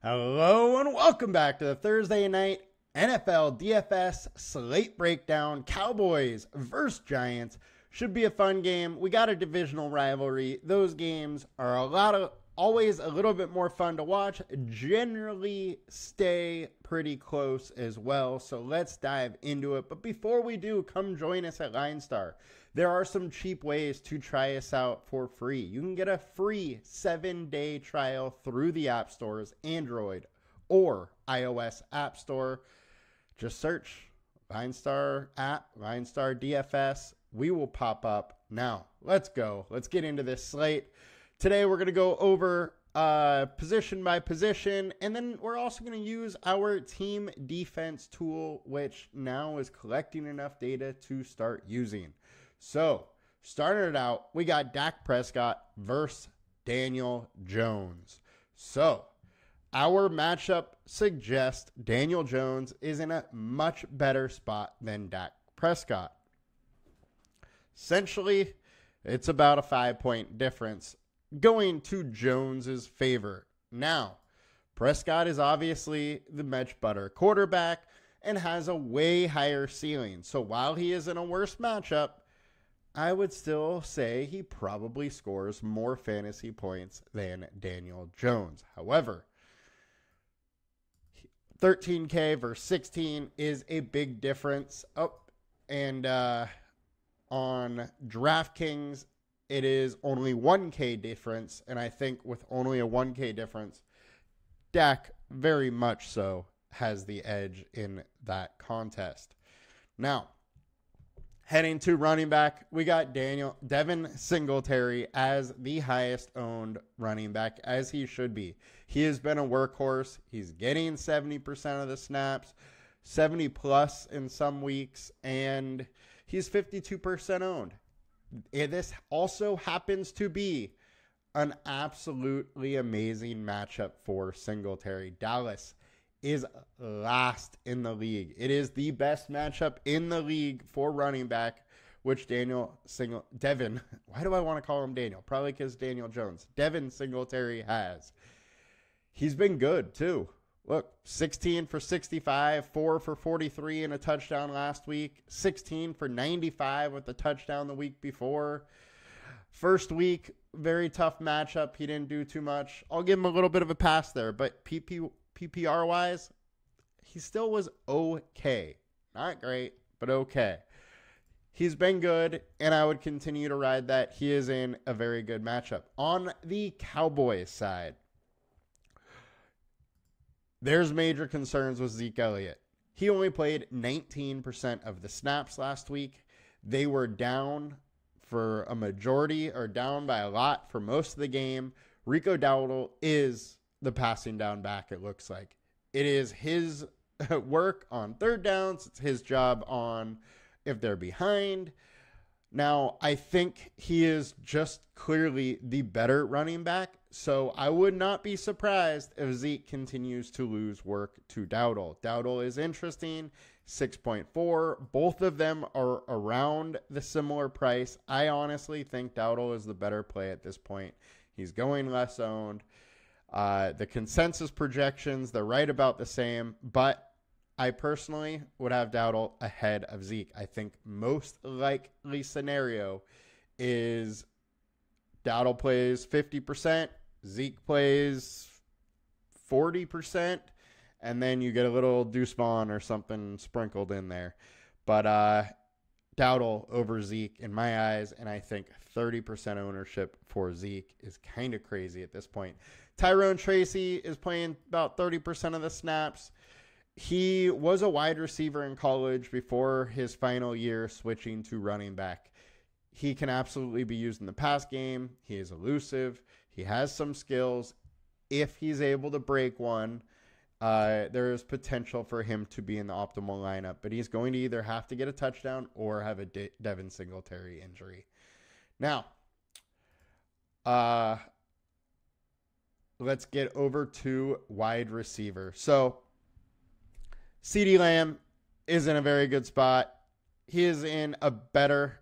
Hello and welcome back to the Thursday night NFL DFS slate breakdown. Cowboys versus Giants should be a fun game. We got a divisional rivalry. Those games are always a little bit more fun to watch. Generally stay pretty close as well. So let's dive into it. But before we do, come join us at LineStar. There are some cheap ways to try us out for free. You can get a free 7-day trial through the app stores, Android or iOS app store. Just search LineStar app, LineStar DFS. We will pop up. Now, let's go. Let's get into this slate. Today, we're going to go over position by position, and then we're also going to use our team defense tool, which now is collecting enough data to start using. So, starting it out, we got Dak Prescott versus Daniel Jones. So, our matchup suggests Daniel Jones is in a much better spot than Dak Prescott. Essentially, it's about a 5-point difference going to Jones's favor. Now, Prescott is obviously the much better quarterback and has a way higher ceiling. So, while he is in a worse matchup, I would still say he probably scores more fantasy points than Daniel Jones. However, 13K versus 16 is a big difference. And on DraftKings, it is only 1K difference. And I think with only a 1K difference, Dak very much so has the edge in that contest. Now, heading to running back, we got Devin Singletary as the highest owned running back, as he should be. He has been a workhorse. He's getting 70% of the snaps, 70 plus in some weeks, and he's 52% owned. This also happens to be an absolutely amazing matchup for Singletary. Dallas is last in the league. It is the best matchup in the league for running back, which Devin, why do I want to call him Daniel? Probably because Daniel Jones. Devin Singletary has. He's been good too. Look, 16 for 65, 4 for 43 and a touchdown last week, 16 for 95 with a touchdown the week before. First week, very tough matchup. He didn't do too much. I'll give him a little bit of a pass there, but PPR-wise, he still was okay. Not great, but okay. He's been good, and I would continue to ride that. He is in a very good matchup. On the Cowboys side, there's major concerns with Zeke Elliott. He only played 19% of the snaps last week. They were down for a majority, or down by a lot for most of the game. Rico Dowdle is the passing down back, it looks like. It is his work on third downs. It's his job on if they're behind. Now, I think he is just clearly the better running back, so I would not be surprised if Zeke continues to lose work to Dowdle. Dowdle is interesting, 6.4. Both of them are around the similar price. I honestly think Dowdle is the better play at this point. He's going less owned. The consensus projections, they're right about the same, but I personally would have Dowdle ahead of Zeke. I think most likely scenario is Dowdle plays 50%, Zeke plays 40%, and then you get a little Deuce Vaughn or something sprinkled in there. But Dowdle over Zeke in my eyes, and I think 30% ownership for Zeke is kind of crazy at this point. Tyrone Tracy is playing about 30% of the snaps. He was a wide receiver in college before his final year switching to running back. He can absolutely be used in the pass game. He is elusive. He has some skills. If he's able to break one, there is potential for him to be in the optimal lineup, but he's going to either have to get a touchdown or have a Devin Singletary injury. Now, let's get over to wide receiver. So, CeeDee Lamb is in a very good spot. He is in a better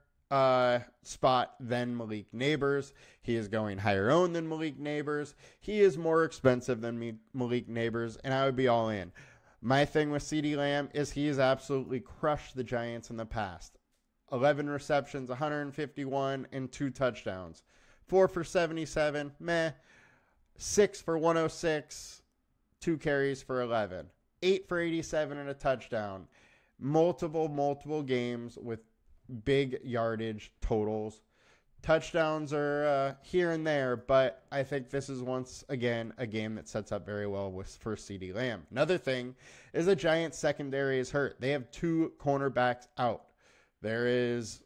spot than Malik Neighbors. He is going higher owned than Malik Neighbors. He is more expensive than Malik Neighbors, and I would be all in. My thing with CeeDee Lamb is he has absolutely crushed the Giants in the past. 11 receptions, 151, and 2 touchdowns. 4 for 77, meh. 6 for 106, 2 carries for 11. 8 for 87 and a touchdown. Multiple games with big yardage totals. Touchdowns are here and there, but I think this is once again a game that sets up very well for CeeDee Lamb. Another thing is the Giants secondary is hurt. They have 2 cornerbacks out. There is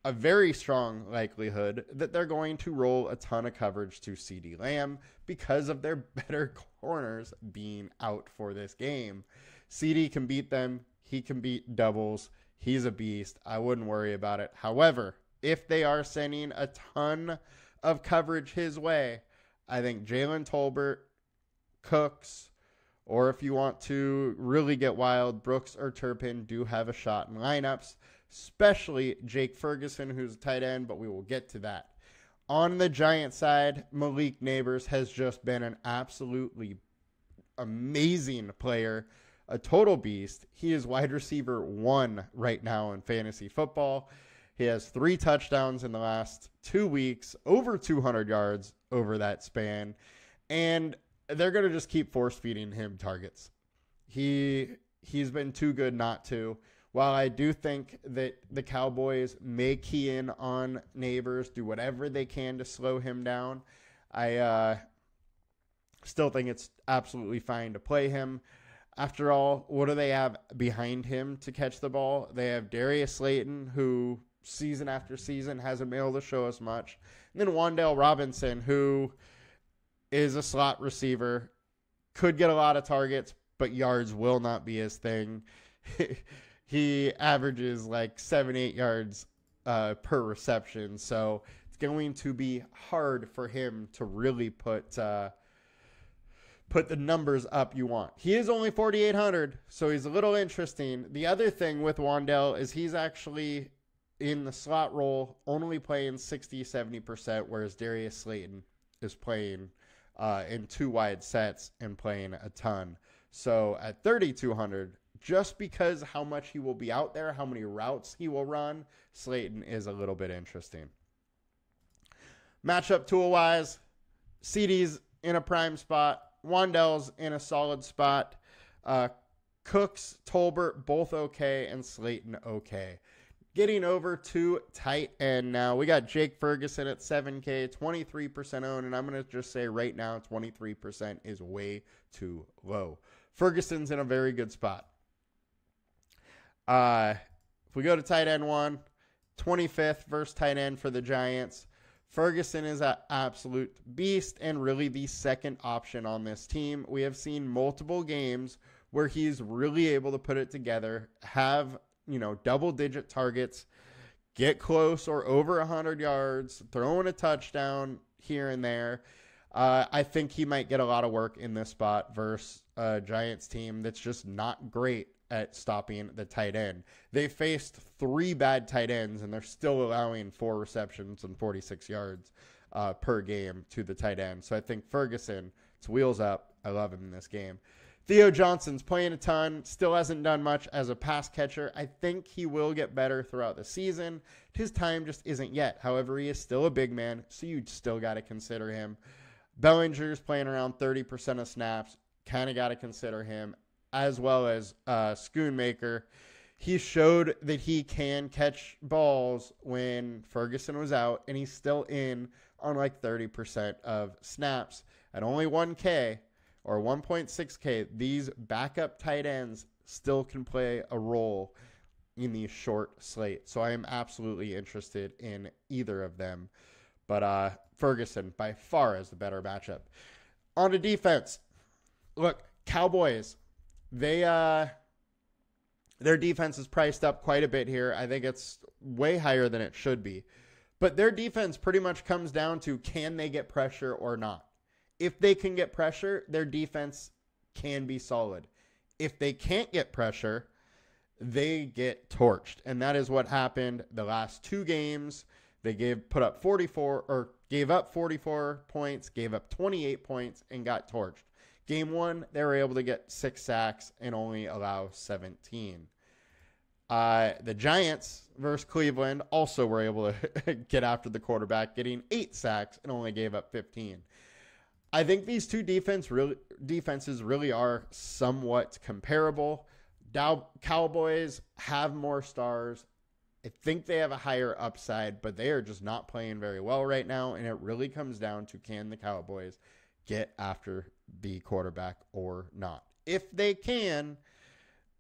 a very strong likelihood that they're going to roll a ton of coverage to CeeDee Lamb because of their better corners being out for this game. CeeDee can beat them. He can beat doubles. He's a beast. I wouldn't worry about it. However, if they are sending a ton of coverage his way, I think Jalen Tolbert, Cooks, or if you want to really get wild, Brooks or Turpin do have a shot in lineups, especially Jake Ferguson, who's a tight end, but we will get to that. On the Giant side, Malik Neighbors has just been an absolutely amazing player, a total beast. He is wide receiver 1 right now in fantasy football. He has 3 touchdowns in the last 2 weeks, over 200 yards over that span, and they're going to just keep force-feeding him targets. He's been too good not to. While I do think that the Cowboys may key in on Neighbors, do whatever they can to slow him down, I still think it's absolutely fine to play him. After all, what do they have behind him to catch the ball? They have Darius Slayton, who season after season hasn't been able to show us much. And then Wan'Dale Robinson, who is a slot receiver, could get a lot of targets, but yards will not be his thing. He averages like 7-8 yards per reception, so it's going to be hard for him to really put the numbers up you want. He is only 4,800, so he's a little interesting. The other thing with Wan'Dale is he's actually in the slot role, only playing 60-70%, whereas Darius Slayton is playing in 2 wide sets and playing a ton. So at 3,200, just because how much he will be out there, how many routes he will run, Slayton is a little bit interesting. Matchup tool-wise, CeeDee's in a prime spot. Wan'Dale's in a solid spot. Cooks, Tolbert, both okay, and Slayton okay. Getting over to tight end now. We got Jake Ferguson at 7K, 23% owned, and I'm going to just say right now 23% is way too low. Ferguson's in a very good spot. If we go to tight end 1, 25th versus tight end for the Giants. Ferguson is an absolute beast and really the second option on this team. We have seen multiple games where he's really able to put it together, have, double-digit targets, get close or over 100 yards, throwing a touchdown here and there. I think he might get a lot of work in this spot versus a Giants team that's just not great at stopping the tight end. They faced 3 bad tight ends, and they're still allowing 4 receptions and 46 yards per game to the tight end. So I think Ferguson, it's wheels up. I love him in this game. Theo Johnson's playing a ton, still hasn't done much as a pass catcher. I think he will get better throughout the season. His time just isn't yet. However, he is still a big man, so you still got to consider him. Bellinger's playing around 30% of snaps. Kind of got to consider him, as well as Schoonmaker. He showed that he can catch balls when Ferguson was out, and he's still in on like 30% of snaps. At only 1K or 1.6K, these backup tight ends still can play a role in the short slate. So I am absolutely interested in either of them. But Ferguson, by far, is the better matchup. On to defense. Look, Cowboys, their defense is priced up quite a bit here. I think it's way higher than it should be. But their defense pretty much comes down to, can they get pressure or not? If they can get pressure, their defense can be solid. If they can't get pressure, they get torched. And that is what happened the last 2 games. They gave up 44 points, gave up 28 points, and got torched. Game 1, they were able to get 6 sacks and only allow 17. The Giants versus Cleveland also were able to get after the quarterback, getting 8 sacks and only gave up 15. I think these two defenses really are somewhat comparable. Cowboys have more stars. I think they have a higher upside, but they are just not playing very well right now, and it really comes down to, can the Cowboys get after the quarterback or not? If they can,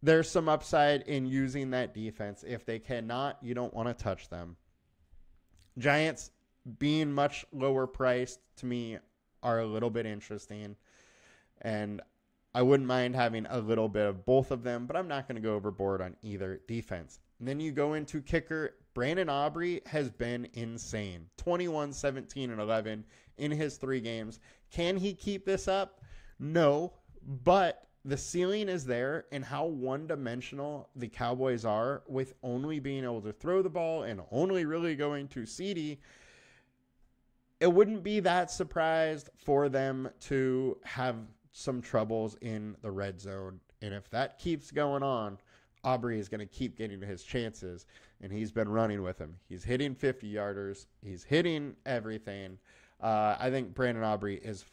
there's some upside in using that defense. If they cannot, you don't want to touch them. Giants, being much lower priced, to me, are a little bit interesting, and I wouldn't mind having a little bit of both of them, but I'm not going to go overboard on either defense. And then you go into kicker. Brandon Aubrey has been insane. 21, 17, and 11 in his 3 games. Can he keep this up? No, but the ceiling is there, and how one-dimensional the Cowboys are with only being able to throw the ball and only really going to CD, it wouldn't be that surprised for them to have some troubles in the red zone. And if that keeps going on, Aubrey is going to keep getting his chances, and he's been running with him. He's hitting 50-yarders. He's hitting everything. I think Brandon Aubrey is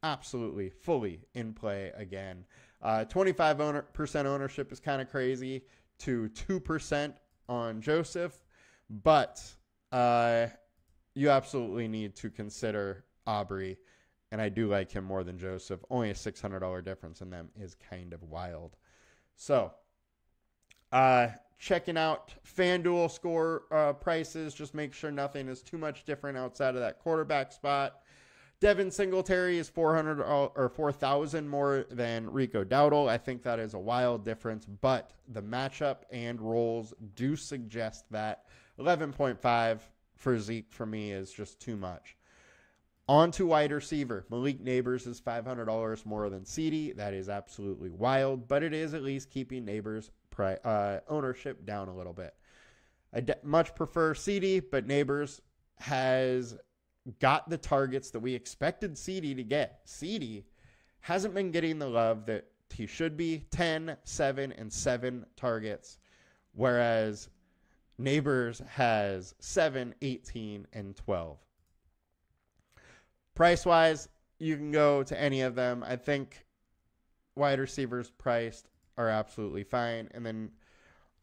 absolutely fully in play again. 25% ownership is kind of crazy to 2% on Joseph, but you absolutely need to consider Aubrey, and I do like him more than Joseph. Only a $600 difference in them is kind of wild. So, checking out FanDuel score prices, just make sure nothing is too much different outside of that quarterback spot. Devin Singletary is $4,000 more than Rico Dowdle. I think that is a wild difference, but the matchup and roles do suggest that 11.5 for Zeke for me is just too much. On to wide receiver. Malik Neighbors is $500 more than CD. That is absolutely wild, but it is at least keeping Neighbors' ownership down a little bit. I much prefer CD, but Neighbors has got the targets that we expected CD to get. CD hasn't been getting the love that he should be. 10, 7, and 7 targets, whereas Neighbors has 7, 18, and 12. Price-wise, you can go to any of them. I think wide receivers priced are absolutely fine. And then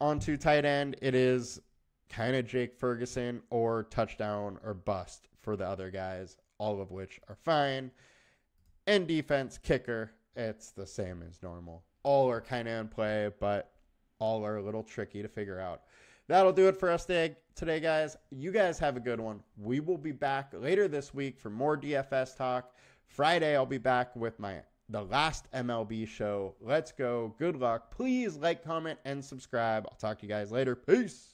on to tight end, it is kind of Jake Ferguson or touchdown or bust for the other guys, all of which are fine. And defense, kicker, it's the same as normal. All are kind of in play, but all are a little tricky to figure out. That'll do it for us today, guys. You guys have a good one. We will be back later this week for more DFS talk. Friday, I'll be back with the last MLB show. Let's go. Good luck. Please like, comment, and subscribe. I'll talk to you guys later. Peace.